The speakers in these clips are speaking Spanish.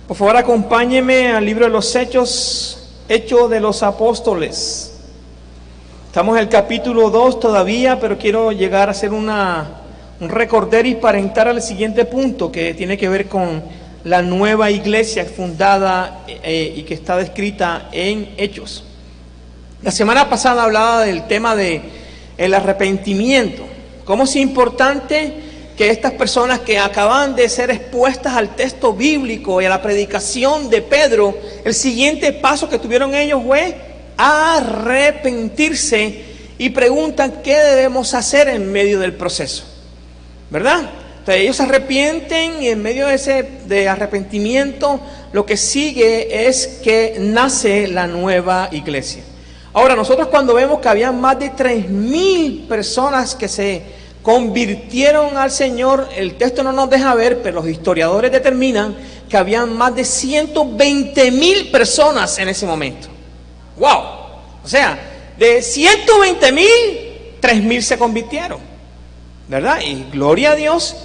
Por favor, acompáñeme al libro de los Hechos, Hechos de los Apóstoles. Estamos en el capítulo 2 todavía, pero quiero llegar a hacer un recorderis para entrar al siguiente punto, que tiene que ver con la nueva iglesia fundada y que está descrita en Hechos. La semana pasada hablaba del tema de el arrepentimiento. Cómo es importante que estas personas que acaban de ser expuestas al texto bíblico y a la predicación de Pedro, el siguiente paso que tuvieron ellos fue arrepentirse y preguntan qué debemos hacer en medio del proceso, ¿verdad? Entonces ellos se arrepienten y en medio de arrepentimiento lo que sigue es que nace la nueva iglesia. Ahora nosotros cuando vemos que había más de 3,000 personas que se convirtieron al Señor, el texto no nos deja ver, pero los historiadores determinan que habían más de 120,000 personas en ese momento. ¡Wow! O sea, de 120,000, 3,000 se convirtieron, ¿verdad? Y gloria a Dios.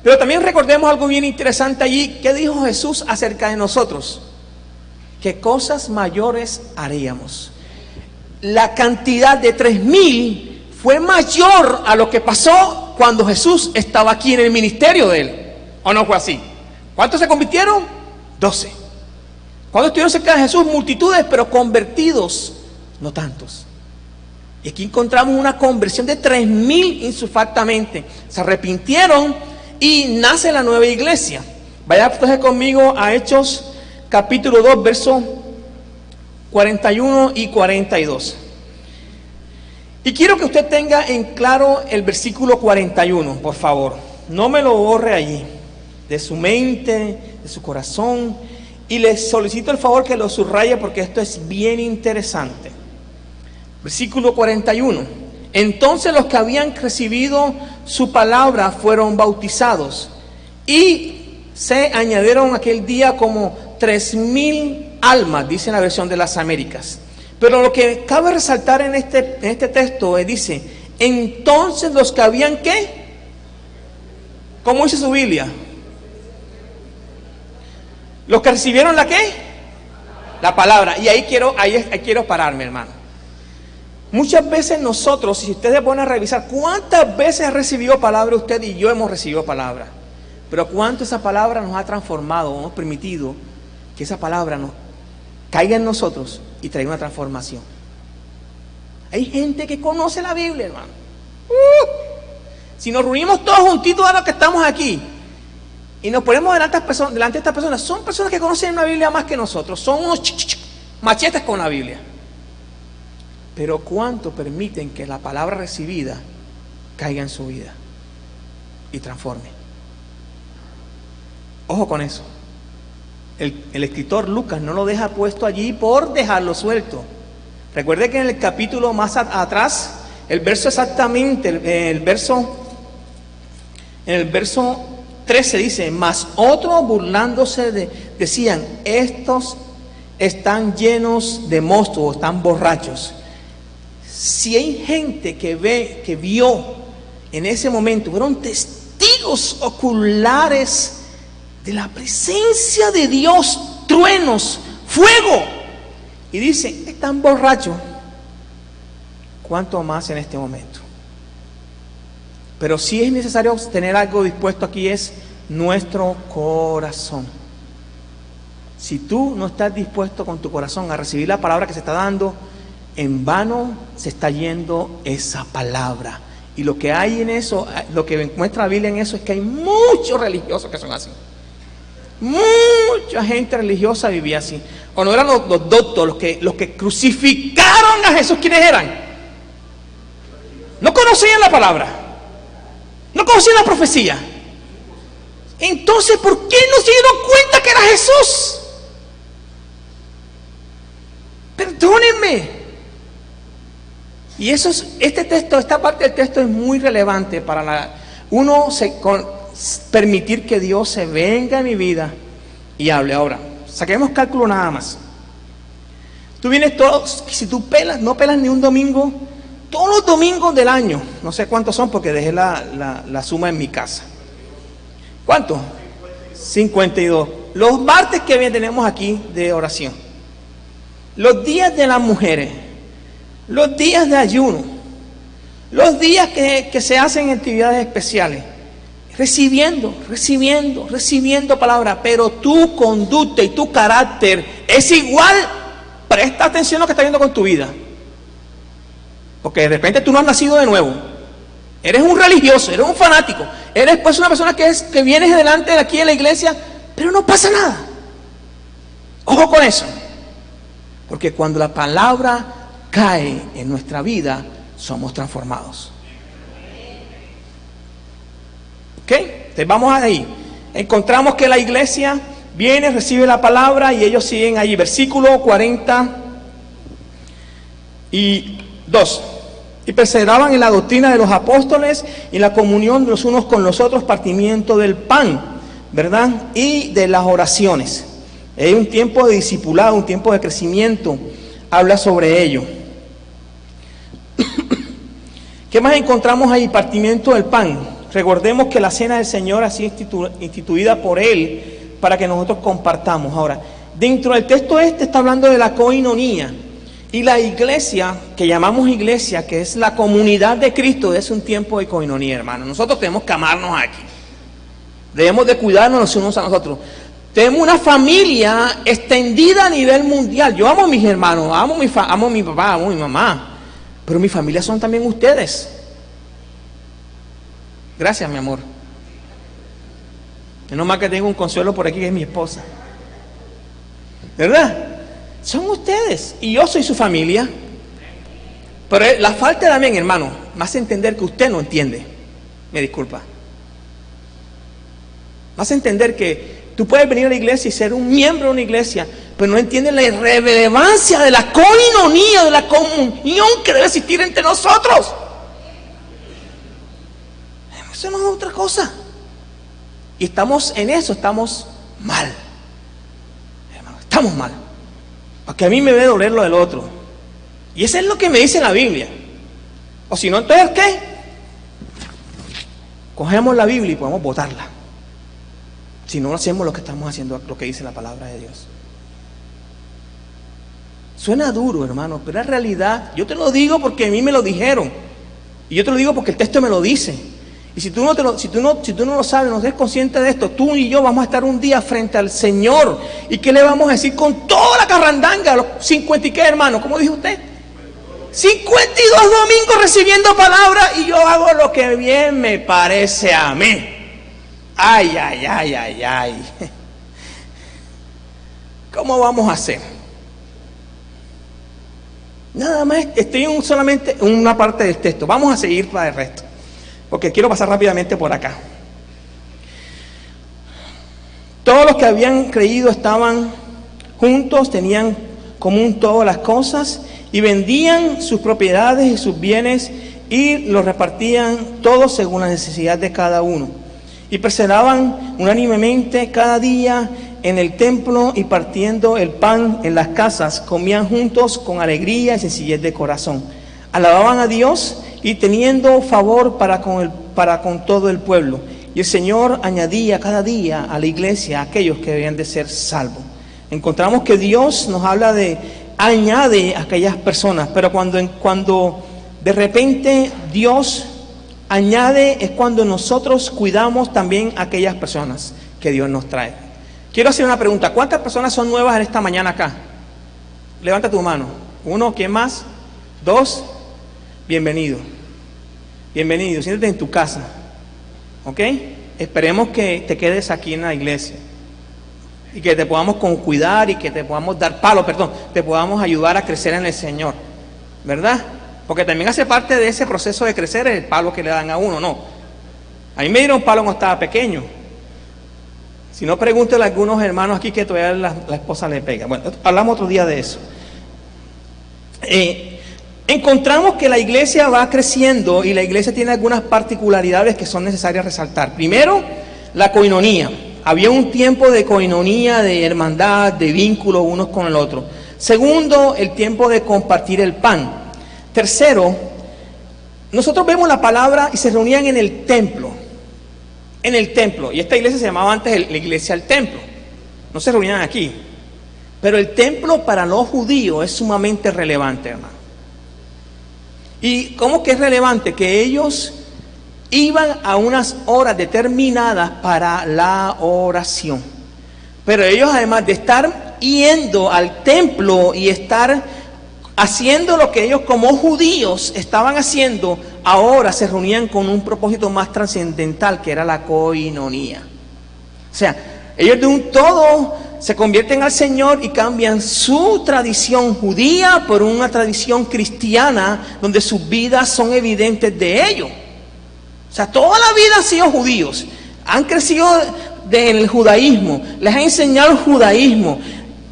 Pero también recordemos algo bien interesante allí. ¿Qué dijo Jesús acerca de nosotros? ¿Qué cosas mayores haríamos? La cantidad de 3,000 fue mayor a lo que pasó cuando Jesús estaba aquí en el ministerio de él. ¿O no fue así? ¿Cuántos se convirtieron? 12. ¿Cuántos estuvieron cerca de Jesús? Multitudes, pero convertidos, no tantos. Y aquí encontramos una conversión de 3,000 insufactamente. Se arrepintieron y nace la nueva iglesia. Vaya entonces conmigo a Hechos capítulo 2, versos 41 y 42. Y quiero que usted tenga en claro el versículo 41, por favor. No me lo borre allí, de su mente, de su corazón. Y les solicito el favor que lo subraye porque esto es bien interesante. Versículo 41. Entonces los que habían recibido su palabra fueron bautizados. Y se añadieron aquel día como 3,000 almas, dice la versión de las Américas. Pero lo que cabe resaltar en este texto dice, entonces los que habían ¿qué? ¿Cómo dice su Biblia? Los que recibieron la ¿qué? La palabra. Y ahí quiero pararme, hermano. Muchas veces nosotros, si ustedes se ponen a revisar, ¿cuántas veces ha recibido palabra usted y yo hemos recibido palabra? Pero ¿cuánto esa palabra nos ha transformado, hemos permitido que esa palabra nos caiga en nosotros y traiga una transformación? Hay gente que conoce la Biblia, hermano. Si nos reunimos todos juntitos a los que estamos aquí y nos ponemos delante de estas personas, son personas que conocen la Biblia más que nosotros, son unos machetes con la Biblia. Pero ¿cuánto permiten que la palabra recibida caiga en su vida y transforme? Ojo con eso. El escritor Lucas no lo deja puesto allí por dejarlo suelto. Recuerde que en el capítulo más atrás, el verso exactamente, en el verso 13 dice, mas otros burlándose decían, estos están llenos de mosto, están borrachos. Si hay gente que vio en ese momento, fueron testigos oculares de la presencia de Dios, truenos, fuego, y dice, están borrachos, ¿cuánto más en este momento? Pero si es necesario tener algo dispuesto aquí, es nuestro corazón. Si tú no estás dispuesto con tu corazón a recibir la palabra que se está dando, en vano se está yendo esa palabra. Y lo que hay en eso, lo que muestra la Biblia en eso, es que hay muchos religiosos que son así. Mucha gente religiosa vivía así. O no eran los doctos, los que crucificaron a Jesús. ¿Quiénes eran? No conocían la palabra, no conocían la profecía. Entonces, ¿por qué no se dieron cuenta que era Jesús? Perdónenme. Y eso es, esta parte del texto es muy relevante para permitir que Dios se venga a mi vida y hable. Ahora, saquemos cálculo nada más. Tú vienes si tú no pelas ni un domingo, todos los domingos del año, no sé cuántos son porque dejé la suma en mi casa. ¿Cuánto? 52. los martes que vienen tenemos aquí de oración, los días de las mujeres, los días de ayuno, los días que se hacen actividades especiales, recibiendo palabra, pero tu conducta y tu carácter es igual. Presta atención a lo que está viendo con tu vida, porque de repente tú no has nacido de nuevo, eres un religioso, eres un fanático, eres pues una persona que vienes delante de aquí en la iglesia, pero no pasa nada. Ojo con eso, porque cuando la palabra cae en nuestra vida, somos transformados. ¿Ok? Entonces vamos ahí. Encontramos que la iglesia viene, recibe la palabra y ellos siguen allí. Versículo 42. Y perseveraban en la doctrina de los apóstoles y la comunión de los unos con los otros, partimiento del pan, ¿verdad? Y de las oraciones. Es un tiempo de discipulado, un tiempo de crecimiento. Habla sobre ello. ¿Qué más encontramos ahí? Partimiento del pan. Recordemos que la cena del Señor ha sido instituida por Él para que nosotros compartamos. Ahora, dentro del texto está hablando de la coinonía. Y la iglesia, que llamamos iglesia, que es la comunidad de Cristo, es un tiempo de coinonía, hermano. Nosotros tenemos que amarnos aquí. Debemos de cuidarnos los unos a nosotros. Tenemos una familia extendida a nivel mundial. Yo amo a mis hermanos, amo a mi papá, amo a mi mamá. Pero mi familia son también ustedes. Gracias, mi amor. Menos mal que tengo un consuelo por aquí, que es mi esposa. ¿Verdad? Son ustedes. Y yo soy su familia. Pero la falta también, hermano, me hace entender que usted no entiende. Me disculpa. Me hace entender que tú puedes venir a la iglesia y ser un miembro de una iglesia, pero no entiendes la irrelevancia de la coinonía, de la comunión que debe existir entre nosotros. Eso no es otra cosa. Y estamos en eso, estamos mal. Hermano, estamos mal. Porque a mí me debe doler lo del otro. Y eso es lo que me dice la Biblia. O si no, entonces ¿qué? Cogemos la Biblia y podemos botarla. Si no hacemos lo que estamos haciendo, lo que dice la palabra de Dios. Suena duro, hermano, pero es realidad. Yo te lo digo porque a mí me lo dijeron. Y yo te lo digo porque el texto me lo dice. Y si tú no lo sabes, no eres consciente de esto, tú y yo vamos a estar un día frente al Señor. ¿Y qué le vamos a decir con toda la carrandanga? Los 50 y qué, hermano, ¿cómo dijo usted? 52 domingos recibiendo palabra y yo hago lo que bien me parece a mí. Ay. ¿Cómo vamos a hacer? Nada más, estoy solamente en una parte del texto. Vamos a seguir para el resto, porque quiero pasar rápidamente por acá. Todos los que habían creído estaban juntos, tenían común todas las cosas y vendían sus propiedades y sus bienes y los repartían todos según la necesidad de cada uno. Y perseveraban unánimemente cada día en el templo y partiendo el pan en las casas, comían juntos con alegría y sencillez de corazón. Alababan a Dios y teniendo favor para con todo el pueblo. Y el Señor añadía cada día a la iglesia a aquellos que debían de ser salvos. Encontramos que Dios nos habla de añade a aquellas personas, pero cuando de repente Dios añade es cuando nosotros cuidamos también a aquellas personas que Dios nos trae. Quiero hacer una pregunta. ¿Cuántas personas son nuevas en esta mañana acá? Levanta tu mano. 1, ¿quién más? 2, bienvenido. Bienvenido, siéntate en tu casa. ¿Ok? Esperemos que te quedes aquí en la iglesia. Y que te podamos cuidar y que te podamos dar te podamos ayudar a crecer en el Señor. ¿Verdad? Porque también hace parte de ese proceso de crecer el palo que le dan a uno, ¿no? A mí me dieron palo cuando estaba pequeño. Si no, pregúntele a algunos hermanos aquí que todavía la esposa le pega. Bueno, hablamos otro día de eso. Encontramos que la iglesia va creciendo y la iglesia tiene algunas particularidades que son necesarias resaltar. Primero, la coinonía. Había un tiempo de coinonía, de hermandad, de vínculo unos con el otro. Segundo, el tiempo de compartir el pan. Tercero, nosotros vemos la palabra y se reunían en el templo. En el templo. Y esta iglesia se llamaba antes la iglesia del templo. no se reunían aquí. Pero el templo para los judíos es sumamente relevante, hermano. ¿Y cómo que es relevante? Que ellos iban a unas horas determinadas para la oración. Pero ellos, además de estar yendo al templo y estar haciendo lo que ellos como judíos estaban haciendo, ahora se reunían con un propósito más trascendental, que era la coinonía. O sea, ellos de un todo se convierten al Señor y cambian su tradición judía por una tradición cristiana, donde sus vidas son evidentes de ello. O sea, toda la vida han sido judíos, han crecido en el judaísmo, les ha enseñado el judaísmo.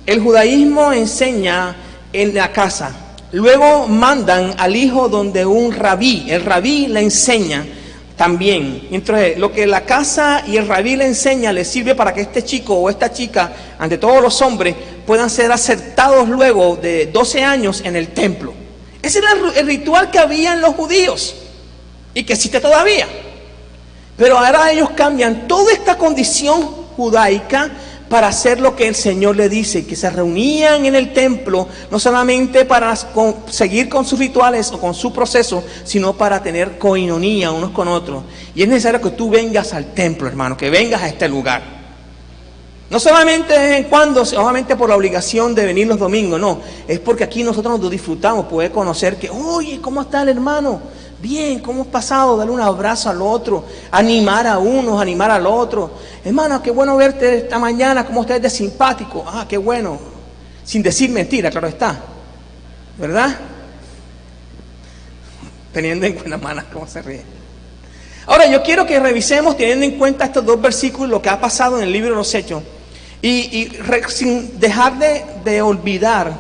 El judaísmo enseña en la casa. Luego mandan al hijo donde un rabí, el rabí le enseña también. Entonces, lo que la casa y el rabí le enseña le sirve para que este chico o esta chica, ante todos los hombres, puedan ser aceptados luego de 12 años en el templo. Ese era el ritual que había en los judíos y que existe todavía. Pero ahora ellos cambian toda esta condición judaica para hacer lo que el Señor le dice, que se reunían en el templo, no solamente para seguir con sus rituales o con su proceso, sino para tener coinonía unos con otros. Y es necesario que tú vengas al templo, hermano, que vengas a este lugar. No solamente de vez en cuando, solamente por la obligación de venir los domingos, no. Es porque aquí nosotros nos disfrutamos, poder conocer que, oye, ¿cómo está el hermano? Bien, ¿cómo has pasado? Darle un abrazo al otro, animar a unos, animar al otro. Hermano, qué bueno verte esta mañana, cómo estás de simpático. Ah, qué bueno. Sin decir mentira, claro está. ¿Verdad? Teniendo en cuenta, hermanas, cómo se ríe. Ahora, yo quiero que revisemos, teniendo en cuenta estos dos versículos, lo que ha pasado en el libro de los Hechos. Sin dejar de olvidar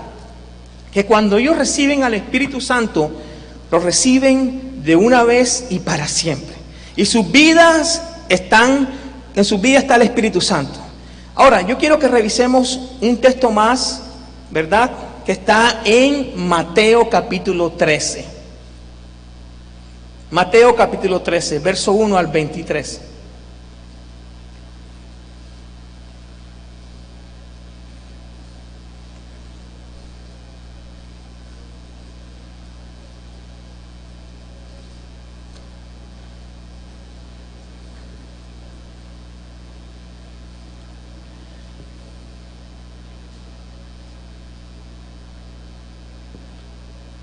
que cuando ellos reciben al Espíritu Santo, lo reciben de una vez y para siempre. Y sus vidas en sus vidas está el Espíritu Santo. Ahora, yo quiero que revisemos un texto más, ¿verdad? Que está en Mateo capítulo 13. Mateo capítulo 13, verso 1 al 23.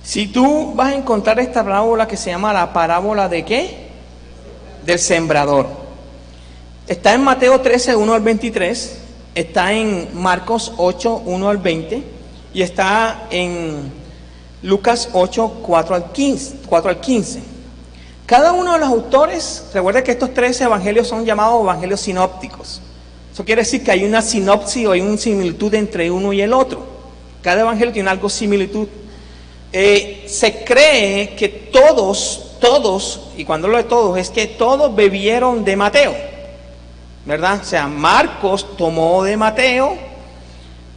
Si tú vas a encontrar esta parábola que se llama la parábola de ¿qué? Del sembrador. Está en Mateo 13, 1 al 23, está en Marcos 8, 1 al 20 y está en Lucas 8, 4 al 15. Cada uno de los autores, recuerda que estos 13 evangelios son llamados evangelios sinópticos. Eso quiere decir que hay una sinopsis o hay una similitud entre uno y el otro. Cada evangelio tiene algo similitud. Se cree que todos, y cuando hablo de todos, es que todos bebieron de Mateo, ¿verdad? O sea, Marcos tomó de Mateo,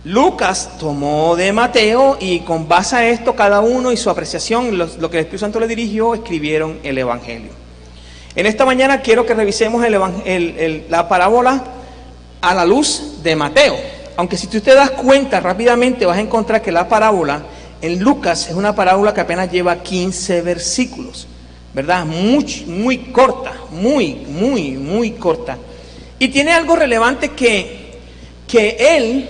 Lucas tomó de Mateo, y con base a esto, cada uno y su apreciación, lo que el Espíritu Santo le dirigió, escribieron el Evangelio. En esta mañana quiero que revisemos la parábola a la luz de Mateo. Aunque si tú te das cuenta rápidamente, vas a encontrar que la parábola en Lucas es una parábola que apenas lleva 15 versículos, ¿verdad? Muy corta, muy corta. Y tiene algo relevante que él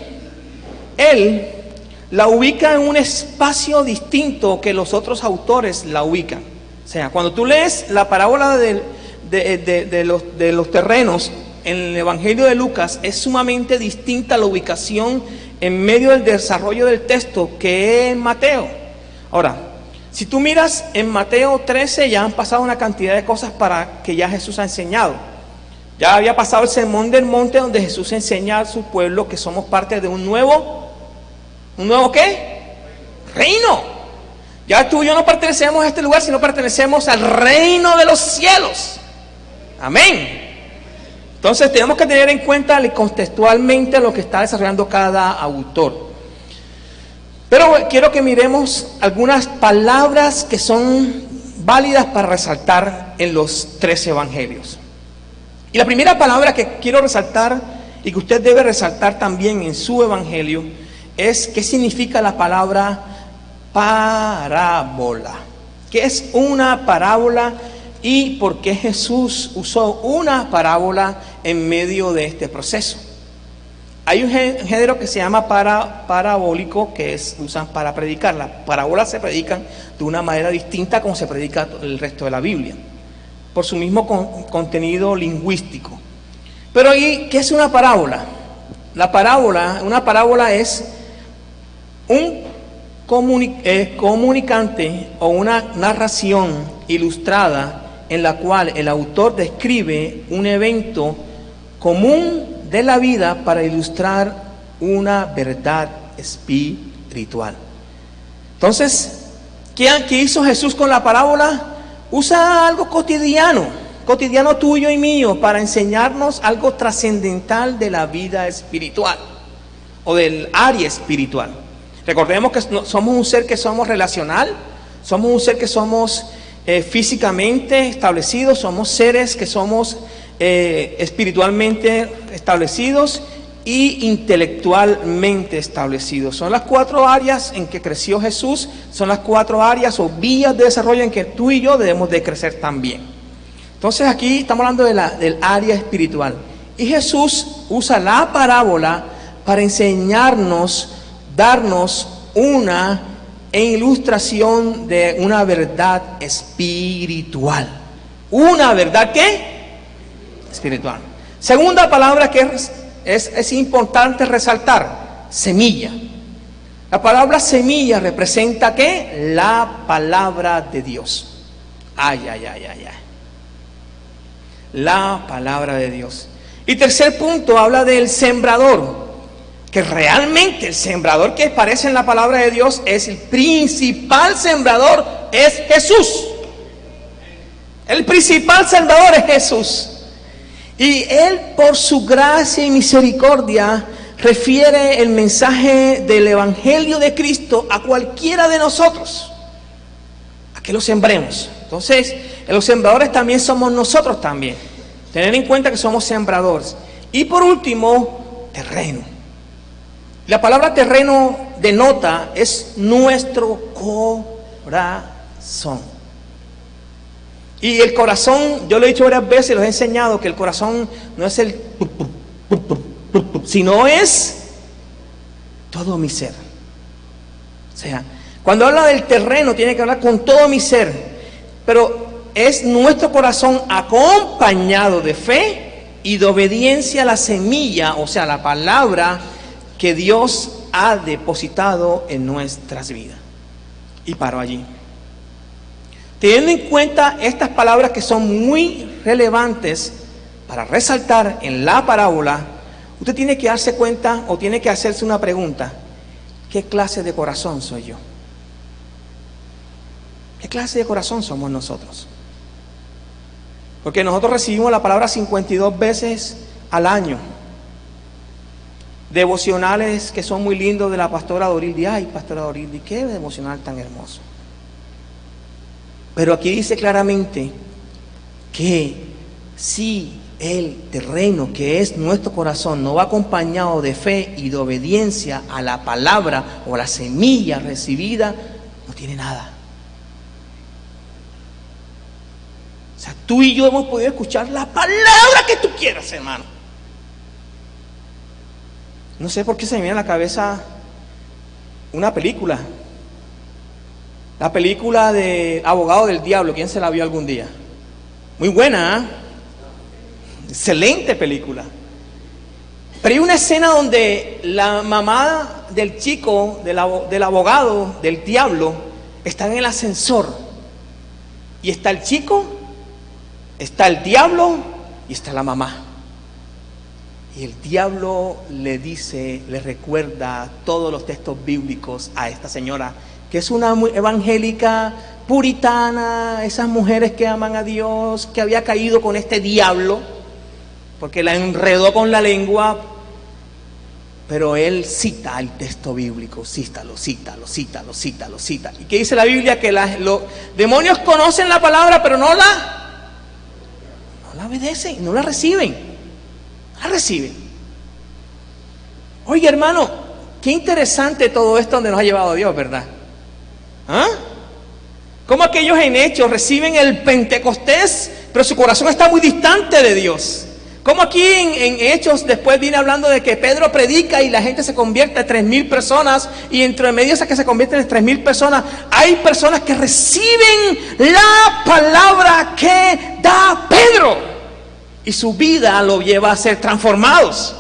la ubica en un espacio distinto que los otros autores la ubican. O sea, cuando tú lees la parábola de los terrenos en el Evangelio de Lucas, es sumamente distinta la ubicación en medio del desarrollo del texto que en Mateo. Ahora, si tú miras en Mateo 13, ya han pasado una cantidad de cosas para que ya Jesús ha enseñado. Ya había pasado el sermón del monte, donde Jesús enseña a su pueblo que somos parte de un nuevo ¿qué? Reino. Ya tú y yo no pertenecemos a este lugar, sino pertenecemos al reino de los cielos. Amén. Entonces tenemos que tener en cuenta contextualmente lo que está desarrollando cada autor. Pero quiero que miremos algunas palabras que son válidas para resaltar en los 13 evangelios. Y la primera palabra que quiero resaltar y y que usted debe resaltar también en su evangelio es qué significa la palabra parábola. ¿Qué es una parábola y por qué Jesús usó una parábola en medio de este proceso? Hay un género que se llama parabólico, que usan para predicar. Las parábolas se predican de una manera distinta como se predica el resto de la Biblia, por su mismo contenido lingüístico. Pero ¿y qué es una parábola? Una parábola es un comunicante o una narración ilustrada en la cual el autor describe un evento común de la vida para ilustrar una verdad espiritual. Entonces, ¿qué hizo Jesús con la parábola? Usa algo cotidiano tuyo y mío, para enseñarnos algo trascendental de la vida espiritual o del área espiritual. Recordemos que somos un ser que somos relacional, somos un ser que somos físicamente establecidos, somos seres que somos espiritualmente establecidos y intelectualmente establecidos. Son las 4 áreas en que creció Jesús, son las 4 áreas o vías de desarrollo en que tú y yo debemos de crecer también. Entonces aquí estamos hablando del área espiritual. Y Jesús usa la parábola para enseñarnos, darnos una ilustración de una verdad espiritual. ¿Una verdad qué? Espiritual. Segunda palabra que es importante resaltar: semilla. La palabra semilla representa ¿qué? La palabra de Dios. La palabra de Dios. Y tercer punto, habla del sembrador, que realmente el sembrador que aparece en la palabra de Dios es el principal sembrador, es Jesús. El principal sembrador es Jesús. Y Él, por su gracia y misericordia, refiere el mensaje del Evangelio de Cristo a cualquiera de nosotros, a que lo sembremos. Entonces, los sembradores también somos nosotros también. Tener en cuenta que somos sembradores. Y por último, terreno. La palabra terreno denota es nuestro corazón. Y el corazón, yo lo he dicho varias veces, los he enseñado que el corazón no es el sino es todo mi ser. O sea, cuando habla del terreno tiene que hablar con todo mi ser, pero es nuestro corazón acompañado de fe y de obediencia a la semilla, o sea, la palabra que Dios ha depositado en nuestras vidas. Y paro allí. Teniendo en cuenta estas palabras que son muy relevantes para resaltar en la parábola, usted tiene que darse cuenta o tiene que hacerse una pregunta: ¿qué clase de corazón soy yo? ¿Qué clase de corazón somos nosotros? Porque nosotros recibimos la palabra 52 veces al año. Devocionales que son muy lindos de la pastora Dorildi. Ay, pastora Dorildi, qué devocional tan hermoso. Pero aquí dice claramente que si el terreno que es nuestro corazón no va acompañado de fe y de obediencia a la palabra o a la semilla recibida, no tiene nada. O sea, tú y yo hemos podido escuchar la palabra que tú quieras, hermano. No sé por qué se me viene a la cabeza una película. La película de Abogado del Diablo. ¿Quién se la vio algún día? Muy buena, ¿eh? Excelente película. Pero hay una escena donde la mamá del chico, del abogado del diablo, está en el ascensor. Y está el chico, está el diablo y está la mamá. Y el diablo le dice, le recuerda todos los textos bíblicos a esta señora, que es una evangélica puritana, esas mujeres que aman a Dios, que había caído con este diablo, porque la enredó con la lengua. Pero él cita el texto bíblico, cita. ¿Y qué dice la Biblia? Que los demonios conocen la palabra, pero no la obedecen, no la reciben. La reciben. Oye, hermano, qué interesante todo esto donde nos ha llevado Dios, ¿verdad? ¿Ah? Cómo aquellos en Hechos reciben el Pentecostés, pero su corazón está muy distante de Dios. Como aquí en Hechos después viene hablando de que Pedro predica y la gente se convierte a 3,000 personas, y entre medio de esas que se convierten en 3,000 personas, hay personas que reciben la palabra que da Pedro y su vida lo lleva a ser transformados.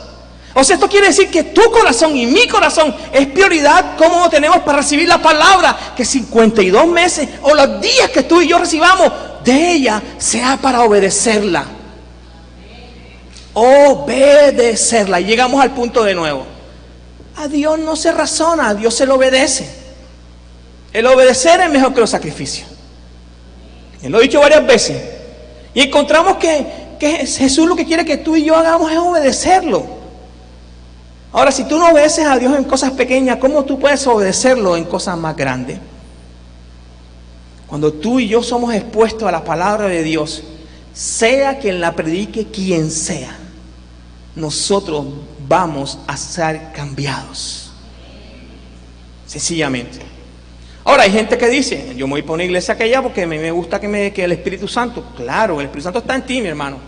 O sea, esto quiere decir que tu corazón y mi corazón es prioridad. ¿Cómo lo tenemos para recibir la palabra? Que 52 meses o los días que tú y yo recibamos de ella sea para obedecerla. Obedecerla. Y llegamos al punto de nuevo. A Dios no se razona, a Dios se le obedece. El obedecer es mejor que los sacrificios. Él lo he dicho varias veces. Y encontramos que Jesús lo que quiere que tú y yo hagamos es obedecerlo. Ahora, si tú no obedeces a Dios en cosas pequeñas, ¿cómo tú puedes obedecerlo en cosas más grandes? Cuando tú y yo somos expuestos a la palabra de Dios, sea quien la predique, quien sea, nosotros vamos a ser cambiados. Sencillamente. Ahora, hay gente que dice, yo me voy para una iglesia aquella porque a mí me gusta que el Espíritu Santo, claro, el Espíritu Santo está en ti, mi hermano,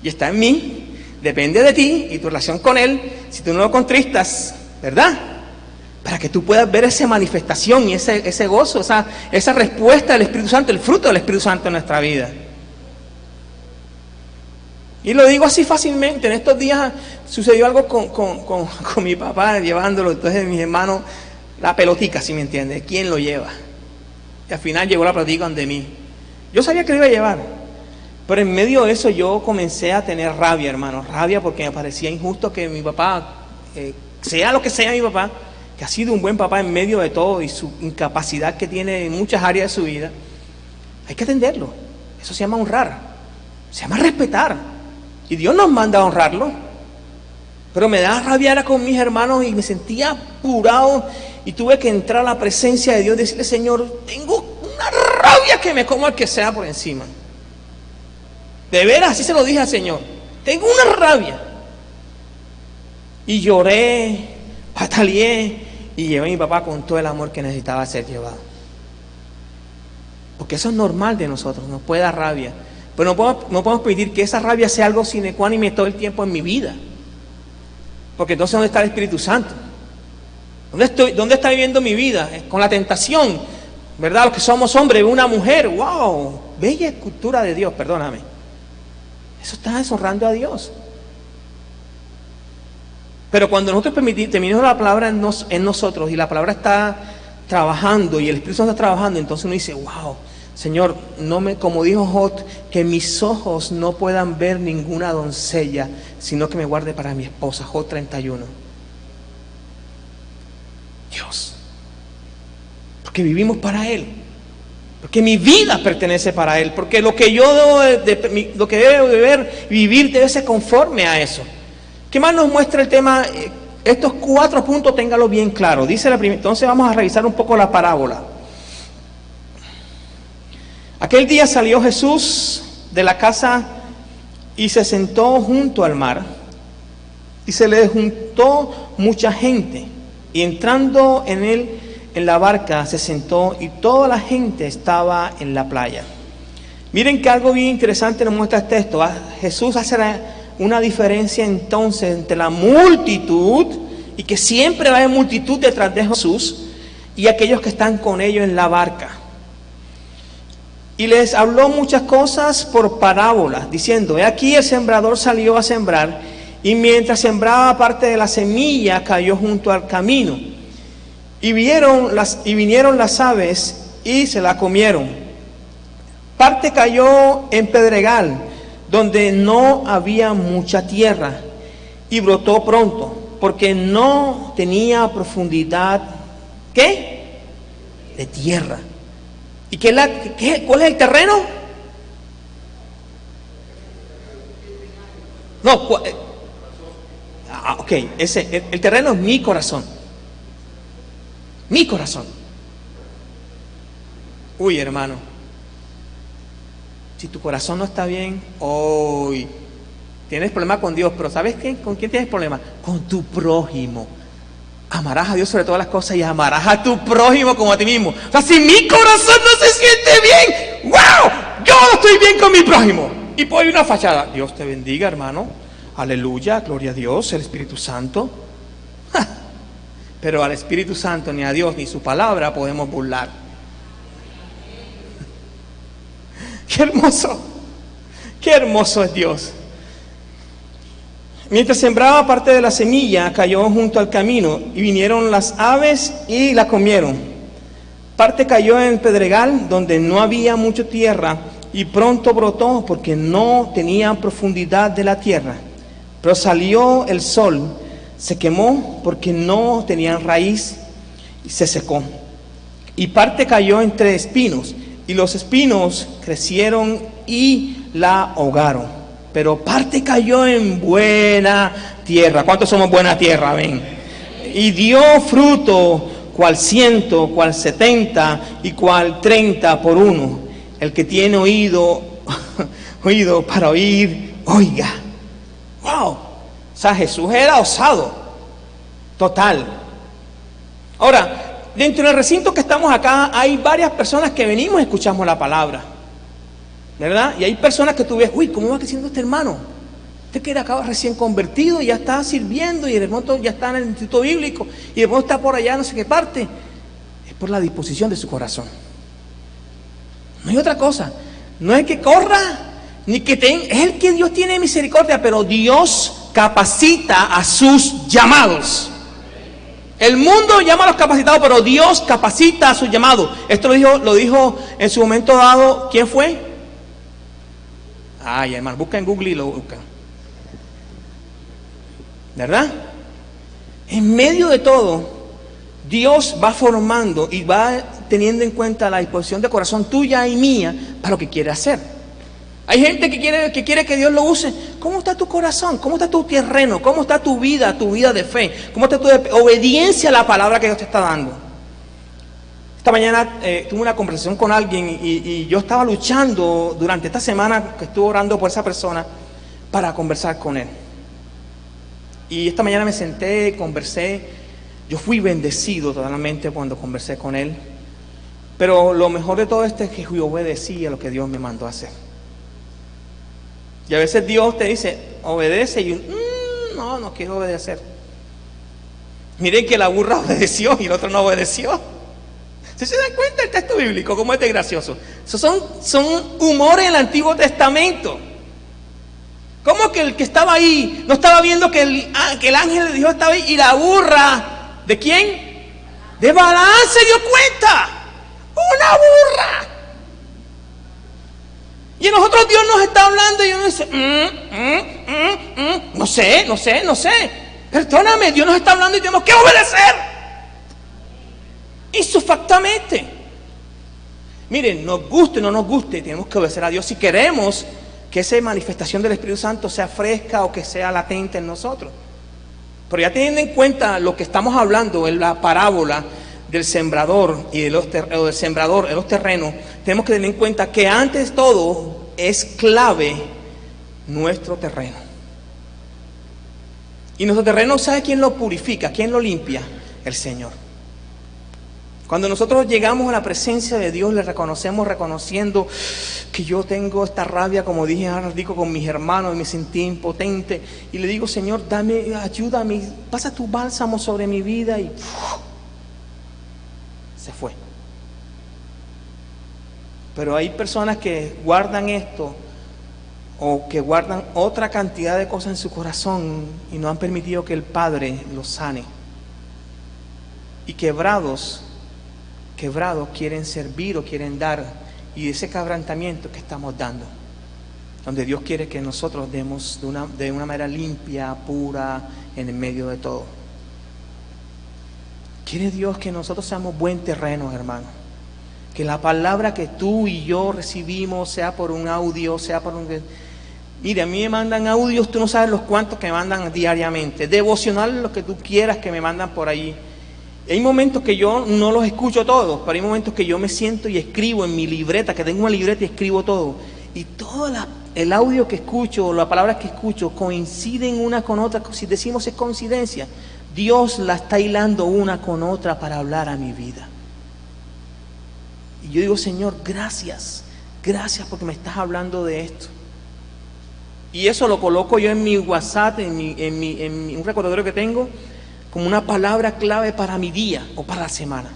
y está en mí. Depende de ti y tu relación con Él, si tú no lo contristas, ¿verdad? Para que tú puedas ver esa manifestación y ese gozo, esa respuesta del Espíritu Santo, el fruto del Espíritu Santo en nuestra vida. Y lo digo así fácilmente. En estos días sucedió algo con mi papá llevándolo. Entonces mis hermanos, la pelotica, ¿sí me entiendes? ¿Quién lo lleva? Y al final llegó la pelotica donde mí. Yo sabía que lo iba a llevar. Pero en medio de eso yo comencé a tener rabia, hermano. Rabia porque me parecía injusto que mi papá, sea lo que sea mi papá, que ha sido un buen papá en medio de todo y su incapacidad que tiene en muchas áreas de su vida, hay que atenderlo. Eso se llama honrar, se llama respetar. Y Dios nos manda a honrarlo. Pero me da rabia era con mis hermanos y me sentía apurado y tuve que entrar a la presencia de Dios y decirle: Señor, tengo una rabia que me como al que sea por encima. De veras, así se lo dije al Señor. Tengo una rabia. Y lloré, pataleé y llevé a mi papá con todo el amor que necesitaba ser llevado. Porque eso es normal de nosotros, nos puede dar rabia. Pero no podemos permitir que esa rabia sea algo sine qua non todo el tiempo en mi vida. Porque entonces, ¿dónde está el Espíritu Santo? ¿Dónde está viviendo mi vida? Con la tentación, ¿verdad? Los que somos hombres, una mujer, wow, bella escultura de Dios, perdóname. Eso está deshonrando a Dios. Pero cuando nosotros terminamos la palabra en nosotros y la palabra está trabajando y el Espíritu Santo está trabajando, entonces uno dice: wow, Señor, como dijo Jot, que mis ojos no puedan ver ninguna doncella, sino que me guarde para mi esposa. Jot 31. Dios, porque vivimos para Él. Porque mi vida pertenece para Él. Porque lo que yo lo que debo de ver y vivir debe ser conforme a eso. ¿Qué más nos muestra el tema? Estos 4 puntos, téngalo bien claro. Dice entonces vamos a revisar un poco la parábola. Aquel día salió Jesús de la casa y se sentó junto al mar. Y se le juntó mucha gente. Y entrando en la barca se sentó y toda la gente estaba en la playa. Miren que algo bien interesante nos muestra el texto. Jesús hace una diferencia entonces entre la multitud, y que siempre va a haber multitud detrás de Jesús, y aquellos que están con ellos en la barca. Y les habló muchas cosas por parábolas, diciendo: he aquí el sembrador salió a sembrar, y mientras sembraba, parte de la semilla cayó junto al camino. Y vinieron las aves y se la comieron. Parte cayó en pedregal, donde no había mucha tierra, y brotó pronto, porque no tenía profundidad, ¿qué? De tierra. ¿Y cuál es el terreno? No, ok, el terreno es mi corazón. Mi corazón. Uy, hermano, si tu corazón no está bien, hoy Tienes problema con Dios, pero ¿sabes qué? ¿Con quién tienes problema? Con tu prójimo. Amarás a Dios sobre todas las cosas y amarás a tu prójimo como a ti mismo. O sea, si mi corazón no se siente bien, ¡wow! Yo no estoy bien con mi prójimo. Y por ahí una fachada. Dios te bendiga, hermano. Aleluya, gloria a Dios, el Espíritu Santo. ¡Ja! Pero al Espíritu Santo, ni a Dios, ni su palabra podemos burlar. ¡Qué hermoso! ¡Qué hermoso es Dios! Mientras sembraba parte de la semilla, cayó junto al camino, y vinieron las aves y la comieron. Parte cayó en el pedregal, donde no había mucha tierra, y pronto brotó, porque no tenía profundidad de la tierra. Pero salió el sol, se quemó, porque no tenía raíz, y se secó. Y parte cayó entre espinos, y los espinos crecieron y la ahogaron. Pero parte cayó en buena tierra. ¿Cuántos somos buena tierra? Ven. Y dio fruto, cual 100, cual 70 y cual 30 por uno. El que tiene oído para oír, oiga. ¡Wow! O sea, Jesús era osado. Total. Ahora, dentro del recinto que estamos acá, hay varias personas que venimos y escuchamos la palabra, ¿verdad? Y hay personas que tú ves, uy, ¿cómo va creciendo este hermano? Este que era acaba recién convertido y ya está sirviendo, y de pronto ya está en el instituto bíblico, y de pronto está por allá no sé qué parte. Es por la disposición de su corazón. No hay otra cosa. No es que corra, ni que es el que Dios tiene misericordia, pero Dios capacita a sus llamados. El mundo llama a los capacitados, pero Dios capacita a sus llamados. Esto lo dijo en su momento dado, ¿quién fue? Ay, hermano, busca en Google y lo busca. ¿Verdad? En medio de todo, Dios va formando y va teniendo en cuenta la disposición de corazón tuya y mía para lo que quiere hacer. Hay gente que quiere que Dios lo use. ¿Cómo está tu corazón? ¿Cómo está tu terreno? ¿Cómo está tu vida de fe? ¿Cómo está tu obediencia a la palabra que Dios te está dando? Esta mañana tuve una conversación con alguien y yo estaba luchando durante esta semana que estuve orando por esa persona para conversar con él. Y esta mañana me senté, conversé. Yo fui bendecido totalmente cuando conversé con él. Pero lo mejor de todo esto es que yo obedecí a lo que Dios me mandó a hacer. Y a veces Dios te dice, obedece, y no quiero obedecer. Miren que la burra obedeció y el otro no obedeció. ¿Sí se dan cuenta el texto bíblico? ¿Cómo es de gracioso? Esos son humores del Antiguo Testamento. ¿Cómo que el que estaba ahí no estaba viendo que el ángel de Dios estaba ahí y la burra, ¿de quién? De Balaam se dio cuenta. ¡Una burra! Y a nosotros Dios nos está hablando y uno dice, no sé. Perdóname, Dios nos está hablando y tenemos que obedecer. Insufactamente. Miren, nos guste o no nos guste, tenemos que obedecer a Dios si queremos que esa manifestación del Espíritu Santo sea fresca o que sea latente en nosotros. Pero ya teniendo en cuenta lo que estamos hablando en la parábola del sembrador y de del sembrador en los terrenos, tenemos que tener en cuenta que antes de todo es clave nuestro terreno. Y nuestro terreno, ¿sabe quién lo purifica? ¿Quién lo limpia? El Señor. Cuando nosotros llegamos a la presencia de Dios, le reconociendo que yo tengo esta rabia, como dije ahora, digo con mis hermanos, y me sentí impotente, y le digo, Señor, ayúdame, pasa tu bálsamo sobre mi vida, y se fue. Pero hay personas que guardan esto, o que guardan otra cantidad de cosas en su corazón, y no han permitido que el Padre los sane. Y quebrados quieren servir o quieren dar, y ese quebrantamiento que estamos dando, donde Dios quiere que nosotros demos de una manera limpia, pura, en el medio de todo. Quiere Dios que nosotros seamos buen terreno, hermano, que la palabra que tú y yo recibimos, sea por un audio, sea por un... Mire, a mí me mandan audios, tú no sabes los cuantos que me mandan diariamente, devocionales, los que tú quieras que me mandan por ahí. Hay momentos que yo no los escucho todos, pero hay momentos que yo me siento y escribo en mi libreta, que tengo una libreta y escribo todo. Y todas el audio que escucho o las palabras que escucho coinciden una con otra, si decimos es coincidencia, Dios la está hilando una con otra para hablar a mi vida. Y yo digo, Señor, gracias porque me estás hablando de esto. Y eso lo coloco yo en mi WhatsApp, en un recordatorio que tengo, como una palabra clave para mi día o para la semana.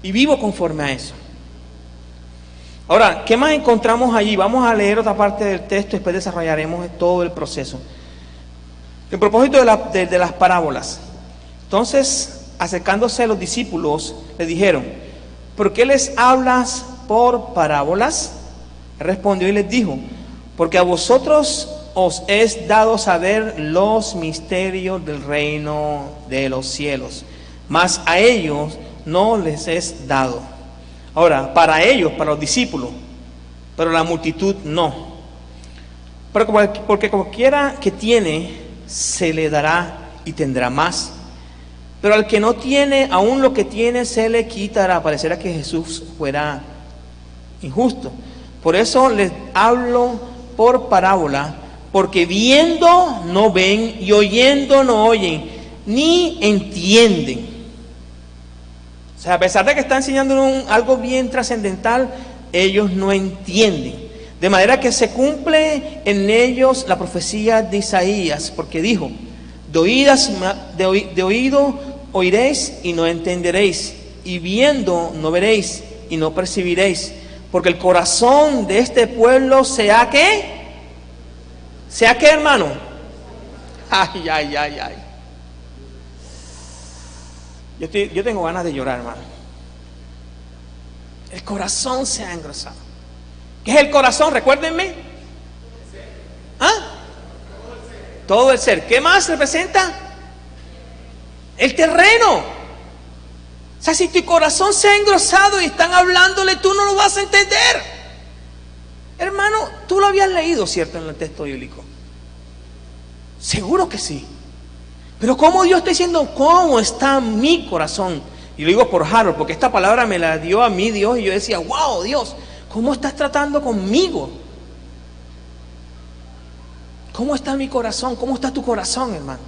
Y vivo conforme a eso. Ahora, ¿qué más encontramos allí? Vamos a leer otra parte del texto y después desarrollaremos todo el proceso. El propósito de las parábolas. Entonces, acercándose a los discípulos, le dijeron, ¿por qué les hablas por parábolas? Él respondió y les dijo, porque a vosotros os es dado saber los misterios del reino de los cielos, mas a ellos no les es dado. Ahora, para ellos, para los discípulos, pero la multitud no. Porque cualquiera que tiene, se le dará y tendrá más. Pero al que no tiene, aún lo que tiene se le quitará. Pareciera que Jesús fuera injusto. Por eso les hablo por parábola, porque viendo no ven y oyendo no oyen, ni entienden. O sea, a pesar de que está enseñando algo bien trascendental, ellos no entienden. De manera que se cumple en ellos la profecía de Isaías, porque dijo, de oído oiréis y no entenderéis, y viendo no veréis y no percibiréis, porque el corazón de este pueblo sea ¿qué? ¿Sea qué, hermano? Ay. Yo tengo ganas de llorar, hermano. El corazón se ha engrosado. ¿Qué es el corazón? Recuérdenme. ¿Ah? Todo el ser. ¿Qué más representa? El terreno. O sea, si tu corazón se ha engrosado y están hablándole, tú no lo vas a entender. Hermano, tú lo habías leído, ¿cierto? En el texto bíblico. Seguro que sí. Pero ¿cómo Dios está diciendo cómo está mi corazón? Y lo digo por Harold, porque esta palabra me la dio a mí Dios y yo decía, wow, Dios, ¿cómo estás tratando conmigo? ¿Cómo está mi corazón? ¿Cómo está tu corazón, hermano?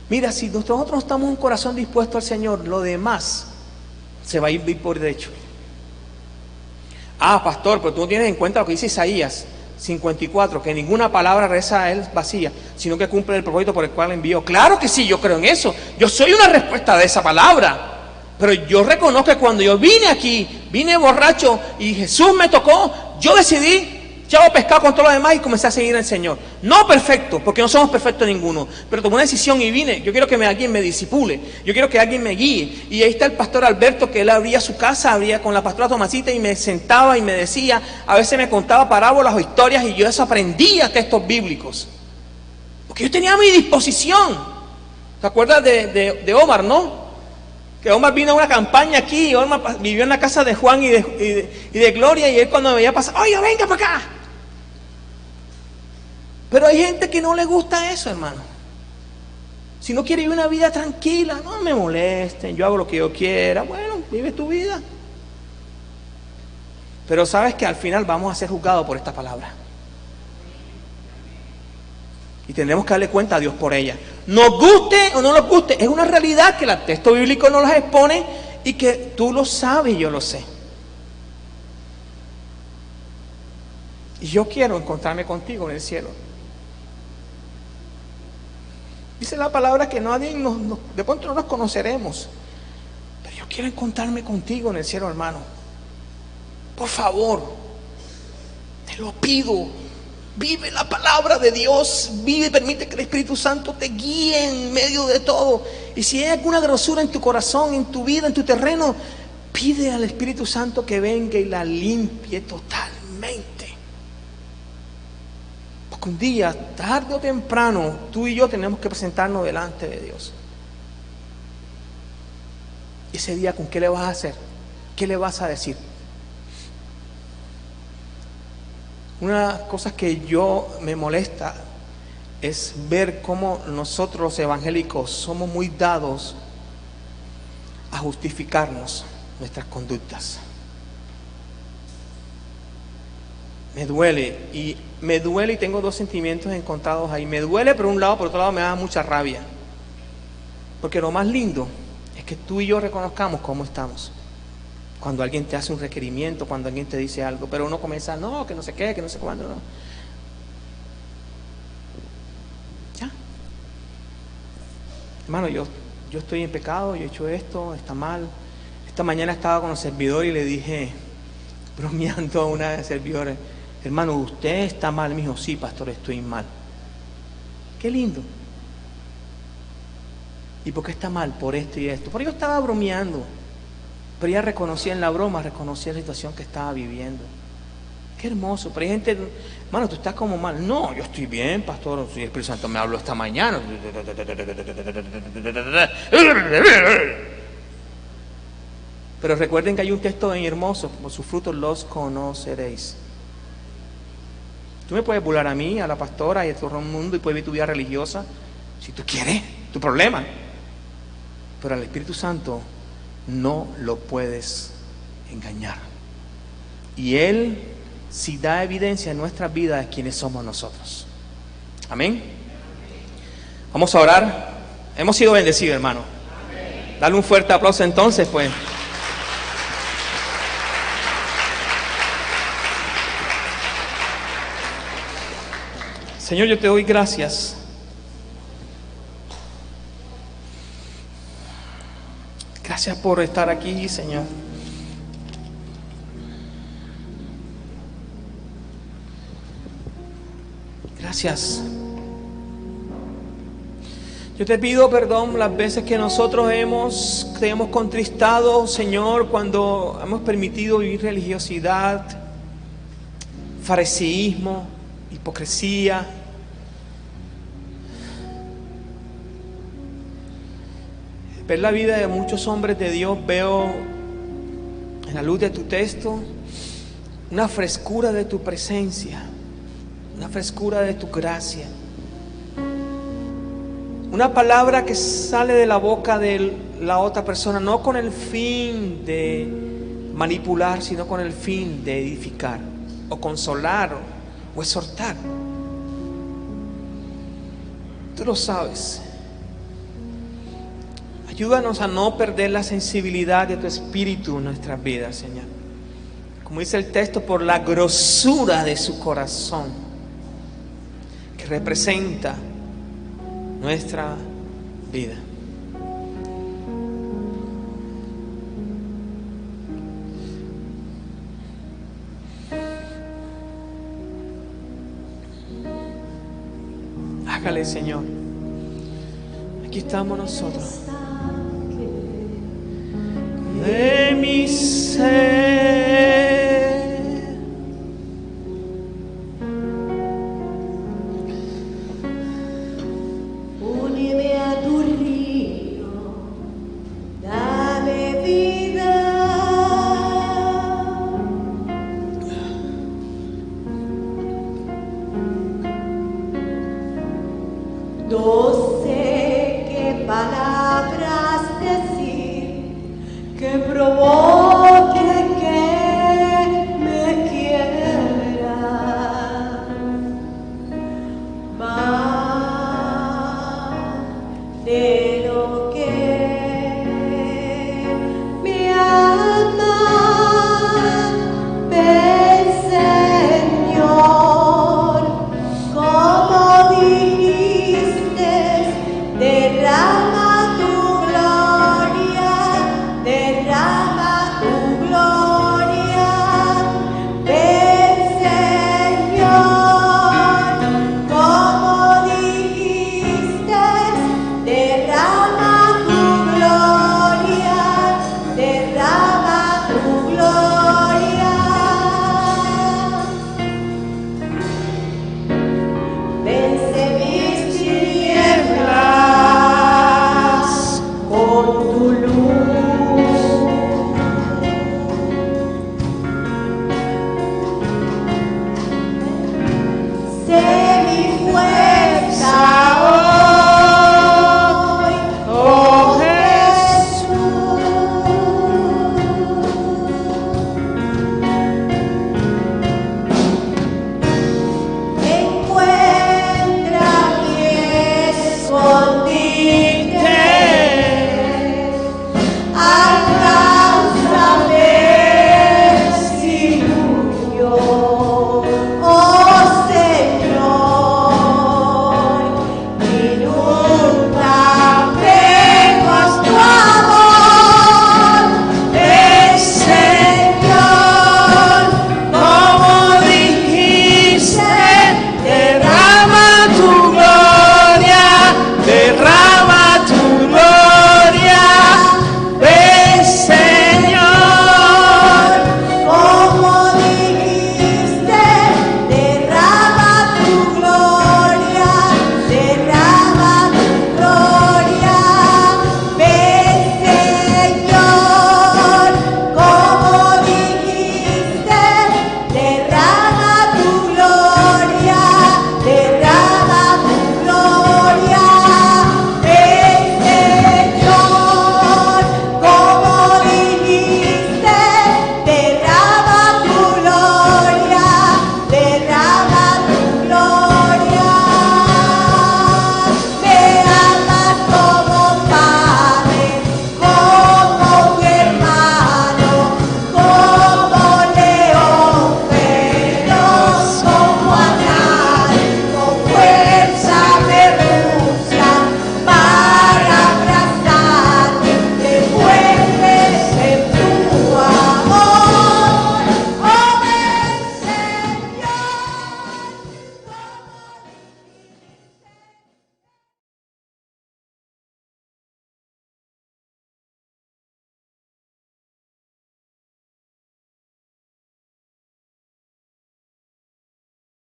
Mira, si nosotros no estamos un corazón dispuesto al Señor, lo demás se va a ir por derecho. Ah, pastor, pero tú no tienes en cuenta lo que dice Isaías 54, que ninguna palabra reza a él vacía, sino que cumple el propósito por el cual envió. Claro que sí, yo creo en eso. Yo soy una respuesta de esa palabra. Pero yo reconozco que cuando yo vine aquí, vine borracho y Jesús me tocó, yo decidí, echaba pescado con todo lo demás y comencé a seguir al Señor. No perfecto, porque no somos perfectos ninguno, pero tomé una decisión y vine. Yo quiero que alguien me disipule, yo quiero que alguien me guíe. Y ahí está el pastor Alberto, que él abría su casa, abría con la pastora Tomasita y me sentaba y me decía, a veces me contaba parábolas o historias y yo eso aprendía textos bíblicos. Porque yo tenía a mi disposición. ¿Te acuerdas de Omar, no? Que Omar vino a una campaña aquí, y Omar vivió en la casa de Juan y de Gloria, y él cuando me veía pasar, oye, venga para acá. Pero hay gente que no le gusta eso, hermano. Si no quiere vivir una vida tranquila, no me molesten, yo hago lo que yo quiera. Bueno, vive tu vida. Pero sabes que al final vamos a ser juzgados por esta palabra. Y tendremos que darle cuenta a Dios por ella. Nos guste o no nos guste, es una realidad que el texto bíblico nos las expone y que tú lo sabes y yo lo sé. Y yo quiero encontrarme contigo en el cielo. Dice la palabra que nadie de pronto no nos conoceremos, pero yo quiero encontrarme contigo en el cielo, hermano. Por favor, te lo pido. Vive la palabra de Dios, vive, permite que el Espíritu Santo te guíe en medio de todo. Y si hay alguna grosura en tu corazón, en tu vida, en tu terreno, pide al Espíritu Santo que venga y la limpie totalmente. Porque un día, tarde o temprano, tú y yo tenemos que presentarnos delante de Dios. Ese día, ¿con qué le vas a hacer? ¿Qué le vas a decir? Una de las cosas que yo me molesta es ver cómo nosotros los evangélicos somos muy dados a justificarnos nuestras conductas. Me duele y tengo dos sentimientos encontrados ahí. Me duele por un lado, por otro lado me da mucha rabia. Porque lo más lindo es que tú y yo reconozcamos cómo estamos. Cuando alguien te hace un requerimiento, cuando alguien te dice algo, pero uno comienza, no, que no sé qué, que no sé cuándo, no. Ya. Hermano, yo estoy en pecado, yo he hecho esto, está mal. Esta mañana estaba con el servidor y le dije, bromeando a una de las servidoras, hermano, ¿usted está mal? Me dijo, sí, pastor, estoy mal. Qué lindo. ¿Y por qué está mal? Por esto y esto. Pero yo estaba bromeando. Pero ella reconocía en la broma, reconocía la situación que estaba viviendo. Qué hermoso. Pero hay gente, hermano, tú estás como mal. No, yo estoy bien, pastor. El Espíritu Santo me habló esta mañana. Pero recuerden que hay un texto bien hermoso, por sus frutos los conoceréis. Tú me puedes burlar a mí, a la pastora y a todo el mundo y puedes vivir tu vida religiosa, si tú quieres, tu problema. Pero al Espíritu Santo no lo puedes engañar. Y Él, si da evidencia en nuestras vidas, es quienes somos nosotros. Amén. Vamos a orar. Hemos sido bendecidos, hermano. Dale un fuerte aplauso entonces, pues. Señor, yo te doy gracias. Gracias por estar aquí, Señor. Gracias. Yo te pido perdón las veces que nosotros te hemos contristado, Señor, cuando hemos permitido vivir religiosidad, fariseísmo, hipocresía. Ver la vida de muchos hombres de Dios, veo en la luz de tu texto una frescura de tu presencia, una frescura de tu gracia, una palabra que sale de la boca de la otra persona, no con el fin de manipular, sino con el fin de edificar o consolar o exhortar. Tú lo sabes. Ayúdanos a no perder la sensibilidad de tu espíritu en nuestras vidas, Señor. Como dice el texto, por la grosura de su corazón, que representa nuestra vida. Hágale, Señor. Aquí estamos nosotros. De mi ser, úneme a tu río, dame vida. No sé qué palabras decir que provoque que me quiera más de